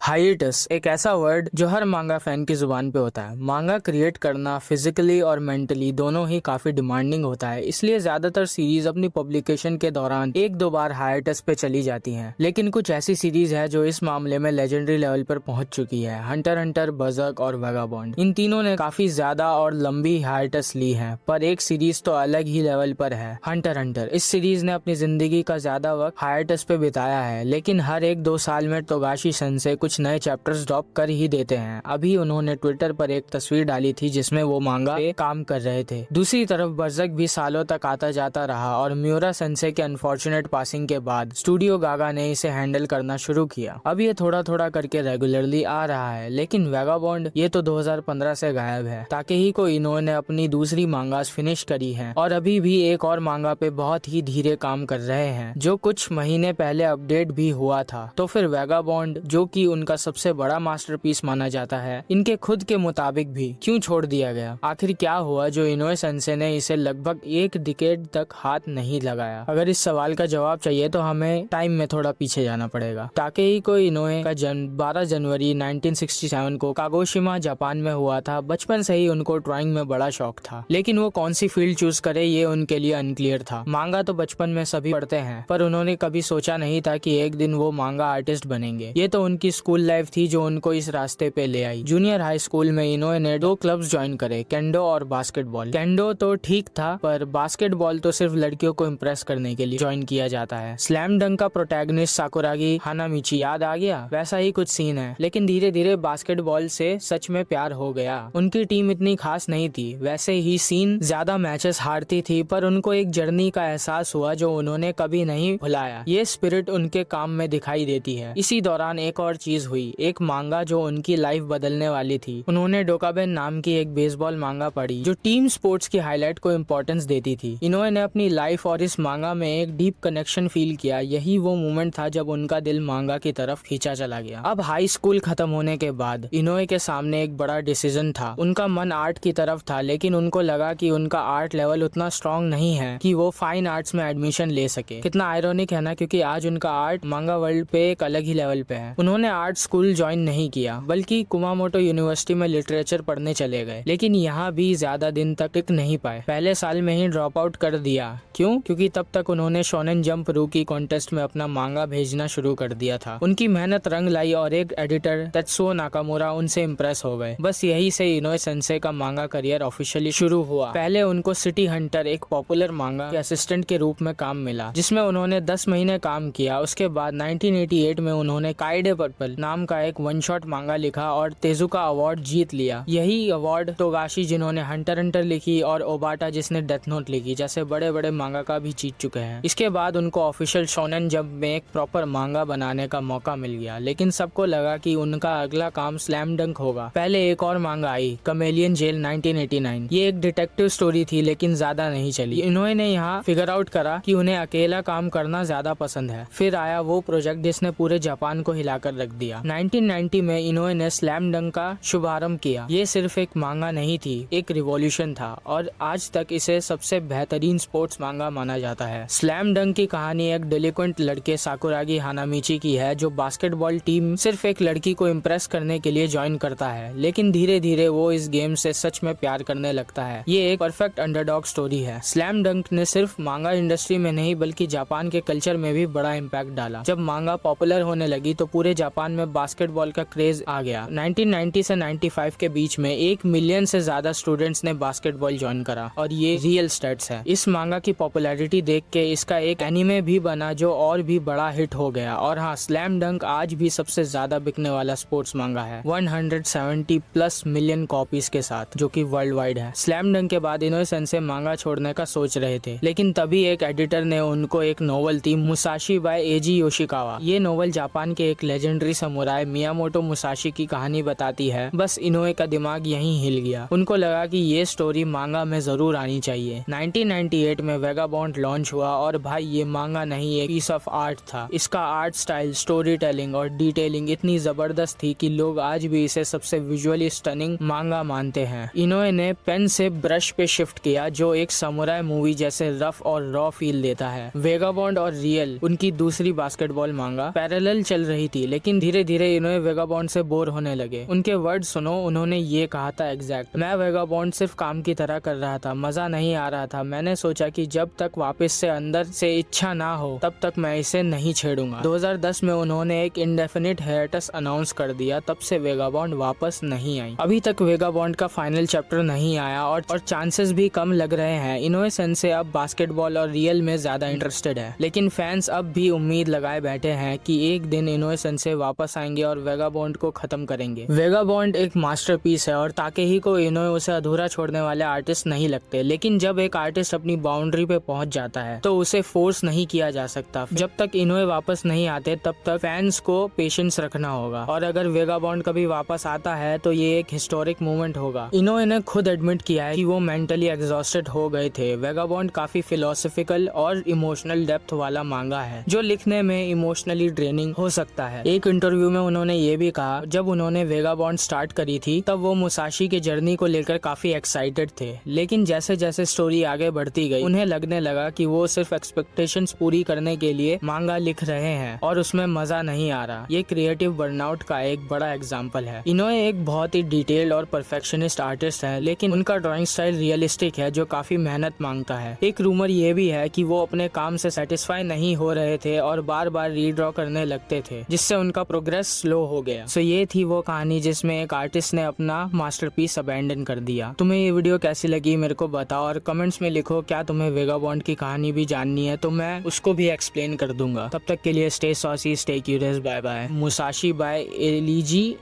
हाइएटस एक ऐसा वर्ड जो हर मांगा फैन की जुबान पे होता है। मांगा क्रिएट करना फिजिकली और मेंटली दोनों ही काफी डिमांडिंग होता है, इसलिए ज्यादातर सीरीज अपनी पब्लिकेशन के दौरान एक दो बार हाइएटस पे चली जाती हैं। लेकिन कुछ ऐसी सीरीज है जो इस मामले में लेजेंडरी लेवल पर पहुंच चुकी है। हंटर हंटर, बर्ज़र्क और वेगाबॉन्ड, इन तीनों ने काफी ज्यादा और लंबी हाइएटस ली है, पर एक सीरीज तो अलग ही लेवल पर है, हंटर हंटर। इस सीरीज ने अपनी जिंदगी का ज्यादा वक्त हाइएटस पे बिताया है, लेकिन हर एक 2 साल में तोगाशी सेंसेई कुछ नए चैप्टर्स ड्रॉप कर ही देते हैं। अभी उन्होंने ट्विटर पर एक तस्वीर डाली थी जिसमें वो मांगा पे काम कर रहे थे। दूसरी तरफ बर्ज़र्क भी सालों तक आता जाता रहा और म्यूरा सेंसेई के अनफॉर्चुनेट पासिंग के बाद स्टूडियो गागा ने इसे हैंडल करना शुरू किया। अब ये थोड़ा थोड़ा करके रेगुलरली आ रहा है, लेकिन वेगाबॉन्ड ये तो 2015 से गायब है। ताकेहिको इनोए ने अपनी दूसरी मांगास फिनिश करी है और अभी भी एक और मांगा पे बहुत ही धीरे काम कर रहे हैं, जो कुछ महीने पहले अपडेट भी हुआ था। तो फिर वेगाबॉन्ड, जो कि उनका सबसे बड़ा मास्टरपीस माना जाता है, इनके खुद के मुताबिक भी क्यों छोड़ दिया गया? आखिर क्या हुआ जो इनोए सेंसेई ने इसे लगभग एक डिकेड तक हाथ नहीं लगाया? अगर इस सवाल का जवाब चाहिए तो हमें टाइम में थोड़ा पीछे जाना पड़ेगा। ताकेहिको इनोए का जन्म 12 जनवरी 1967 को कागोशिमा, जापान में हुआ था। बचपन से ही उनको ड्राइंग में बड़ा शौक था, लेकिन वो कौन सी फील्ड चूज करे ये उनके लिए अनक्लियर था। मांगा तो बचपन में सभी पढ़ते हैं, पर उन्होंने कभी सोचा नहीं था कि एक दिन वो मांगा आर्टिस्ट बनेंगे। ये तो उनकी स्कूल लाइफ थी जो उनको इस रास्ते पे ले आई। जूनियर हाई स्कूल में इनोए ने 2 क्लब्स ज्वाइन करे, केंडो और बास्केटबॉल। केंडो तो ठीक था, पर बास्केटबॉल तो सिर्फ लड़कियों को इम्प्रेस करने के लिए ज्वाइन किया जाता है। स्लैम डंक का प्रोटैगनिस्ट साकुरागी हानामिची याद आ गया? वैसा ही कुछ सीन है, लेकिन धीरे धीरे बास्केटबॉल से सच में प्यार हो गया। उनकी टीम इतनी खास नहीं थी, वैसे ही सीन ज्यादा मैचेस हारती थी, पर उनको एक जर्नी का एहसास हुआ जो उन्होंने कभी नहीं भुलाया। ये स्पिरिट उनके काम में दिखाई देती है। इसी दौरान एक और चीज हुई, एक मांगा जो उनकी लाइफ बदलने वाली थी। उन्होंने डोकाबेन नाम की एक बेसबॉल मांगा पढ़ी जो टीम स्पोर्ट्स की हाईलाइट को इम्पोर्टेंस देती थी। इनोए ने अपनी लाइफ और इस मांगा में एक डीप कनेक्शन फील किया। यही वो मोमेंट था जब उनका दिल मांगा की तरफ खींचा चला गया। अब हाई स्कूल खत्म होने के बाद इनोए के सामने एक बड़ा डिसीजन था। उनका मन आर्ट की तरफ था, लेकिन उनको लगा कि उनका आर्ट लेवल उतना स्ट्रॉन्ग नहीं है कि वो फाइन आर्ट्स में एडमिशन ले सके। कितना आयरॉनिक है ना, क्योंकि आज उनका आर्ट मांगा वर्ल्ड पे एक अलग ही लेवल पे है। उन्होंने आर्ट स्कूल ज्वाइन नहीं किया, बल्कि कुमामोटो यूनिवर्सिटी में लिटरेचर पढ़ने चले गए, लेकिन यहाँ भी ज्यादा दिन तक टिक नहीं पाए। पहले साल में ही ड्रॉप आउट कर दिया। क्यों? क्योंकि तब तक उन्होंने शोनेन जंप रूकी कॉन्टेस्ट में अपना मांगा भेजना शुरू कर दिया था। उनकी मेहनत रंग लाई और एक एडिटर तेत्सुओ नाकामुरा उनसे इम्प्रेस हो गए। बस यही से इनोए सेंसेई का मांगा करियर ऑफिशियली शुरू हुआ। पहले उनको सिटी हंटर, एक पॉपुलर मांगा के असिस्टेंट के रूप में काम मिला, जिसमें उन्होंने 10 महीने काम किया। उसके बाद 1988 में उन्होंने काइडे पर्पल नाम का एक वन शॉट मांगा लिखा और तेजुका अवार्ड जीत लिया। यही अवार्ड तोगाशी, जिन्होंने हंटर हंटर लिखी, और ओबाटा, जिसने डेथ नोट लिखी, जैसे बड़े बड़े मांगा का भी जीत चुके हैं। इसके बाद उनको ऑफिशियल शोनेन जंप में एक प्रॉपर मांगा बनाने का मौका मिल गया, लेकिन सबको लगा कि उनका अगला काम स्लैम डंक होगा। पहले एक और मांगा आई, कमेलियन जेल 1989। ये एक डिटेक्टिव स्टोरी थी, लेकिन ज्यादा नहीं चली। इन्होंने यहाँ फिगर आउट करा कि उन्हें अकेला काम करना ज्यादा पसंद है। फिर आया वो प्रोजेक्ट जिसने पूरे जापान को हिलाकर रख दिया। 1990 में इनोए ने स्लैम डंक का शुभारंभ किया। ये सिर्फ एक मांगा नहीं थी, एक रिवॉल्यूशन था, और आज तक इसे सबसे बेहतरीन स्पोर्ट्स मांगा माना जाता है। स्लैम डंक की कहानी एक डेलिक्वेंट लड़के साकुरागी हानामिची की है, जो बास्केटबॉल टीम सिर्फ एक लड़की को इम्प्रेस करने के लिए ज्वाइन करता है, लेकिन धीरे धीरे वो इस गेम से सच में प्यार करने लगता है। ये एक परफेक्ट अंडरडॉग स्टोरी है। स्लैम डंक ने सिर्फ मांगा इंडस्ट्री में नहीं, बल्कि जापान के कल्चर में भी बड़ा इम्पैक्ट डाला। जब मांगा पॉपुलर होने लगी तो पूरे जापान में बास्केटबॉल का क्रेज आ गया। 1990 से 95 के बीच में 1 मिलियन से ज्यादा स्टूडेंट्स ने बास्केटबॉल ज्वाइन करा, और ये रियल स्टैट्स है। इस मांगा की पॉपुलैरिटी देख के इसका एक एनिमे भी बना जो और भी बड़ा हिट हो गया। और हाँ, स्लैम डंक आज भी सबसे ज्यादा बिकने वाला स्पोर्ट्स मांगा है, 170+ मिलियन कॉपीज के साथ, जो कि वर्ल्ड वाइड है। स्लैम डंक के बाद इनोए सेंसेई मांगा छोड़ने का सोच रहे थे, लेकिन तभी एक एडिटर ने उनको एक नोवेल थी, मुसाशी बाय एजी योशिकावा। ये नोवेल जापान के एक लेजेंडरी समुराई मियामोटो मुसाशी की कहानी बताती है। बस इनोए का दिमाग यहीं हिल गया। उनको लगा कि ये स्टोरी मांगा में जरूर आनी चाहिए। 1998 में वेगाबॉन्ड लॉन्च हुआ, और भाई ये मांगा नहीं, एक पीस ऑफ आर्ट था। इसका आर्ट स्टाइल, स्टोरी टेलिंग और डिटेलिंग इतनी जबरदस्त थी कि लोग आज भी इसे सबसे विजुअली स्टनिंग मांगा मानते हैं। इनोए ने पेन से ब्रश पे शिफ्ट किया, जो एक समुराई मूवी जैसे रफ और रॉ फील देता है। वेगाबॉन्ड और रियल, उनकी दूसरी बास्केटबॉल मांगा, पैरेलल चल रही थी, लेकिन धीरे धीरे धीरे इनोए वेगाबॉन्ड से बोर होने लगे। उनके वर्ड सुनो, उन्होंने ये कहा था एग्जैक्ट, मैं वेगाबॉन्ड सिर्फ काम की तरह कर रहा था, मजा नहीं आ रहा था। मैंने सोचा कि जब तक वापस से अंदर से इच्छा ना हो तब तक मैं इसे नहीं छेड़ूंगा। 2010 में उन्होंने एक इंडेफिनिट हिएटस अनाउंस कर दिया, तब से वेगाबॉन्ड वापस नहीं आई। अभी तक वेगाबॉन्ड का फाइनल चैप्टर नहीं आया और चांसेस भी कम लग रहे हैं। इनोए सेंसे अब बास्केटबॉल और रियल में ज्यादा इंटरेस्टेड है, लेकिन फैंस अब भी उम्मीद लगाए बैठे हैं कि एक दिन इनोए सेंसे वापस आएंगे और वेगाबॉन्ड को खत्म करेंगे। वेगाबॉन्ड एक मास्टरपीस है और ताकेहिको इनोए उसे अधूरा छोड़ने वाले आर्टिस्ट नहीं लगते, लेकिन जब एक आर्टिस्ट अपनी बाउंड्री पे पहुंच जाता है तो उसे फोर्स नहीं किया जा सकता। जब तक इनोए वापस नहीं आते तब तक फैंस को पेशेंस रखना होगा, और अगर वेगाबॉन्ड कभी वापस आता है तो ये एक हिस्टोरिक मोमेंट होगा। इनोए ने खुद एडमिट किया है कि वो मेंटली एग्जॉस्टेड हो गए थे। वेगाबॉन्ड काफी फिलोसफिकल और इमोशनल डेप्थ वाला मांगा है जो लिखने में इमोशनली ड्रेनिंग हो सकता है। एक इंटरव्यू में उन्होंने ये भी कहा, जब उन्होंने वेगाबॉन्ड स्टार्ट करी थी तब वो मुसाशी के जर्नी को लेकर काफी एक्साइटेड थे, लेकिन जैसे जैसे स्टोरी आगे बढ़ती गई उन्हें लगने लगा कि वो सिर्फ एक्सपेक्टेशंस पूरी करने के लिए मांगा लिख रहे हैं और उसमें मजा नहीं आ रहा। ये क्रिएटिव बर्नआउट का एक बड़ा एग्जाम्पल है। इनोए एक बहुत ही डिटेल्ड और परफेक्शनिस्ट आर्टिस्ट है, लेकिन उनका ड्राइंग स्टाइल रियलिस्टिक है जो काफी मेहनत मांगता है। एक रूमर ये भी है कि वो अपने काम से सेटिस्फाई नहीं हो रहे थे और बार बार रीड्रॉ करने लगते थे, जिससे उनका प्रोग्रेस स्लो हो गया। सो ये थी वो कहानी जिसमें एक आर्टिस्ट ने अपना मास्टरपीस अबैंडन कर दिया। तुम्हें ये वीडियो कैसी लगी मेरे को बताओ और कमेंट्स में लिखो क्या तुम्हें वेगाबॉन्ड की कहानी भी जाननी है, तो मैं उसको भी एक्सप्लेन कर दूंगा। तब तक के लिए stay saucy, stay curious, bye bye. Musashi bye elegy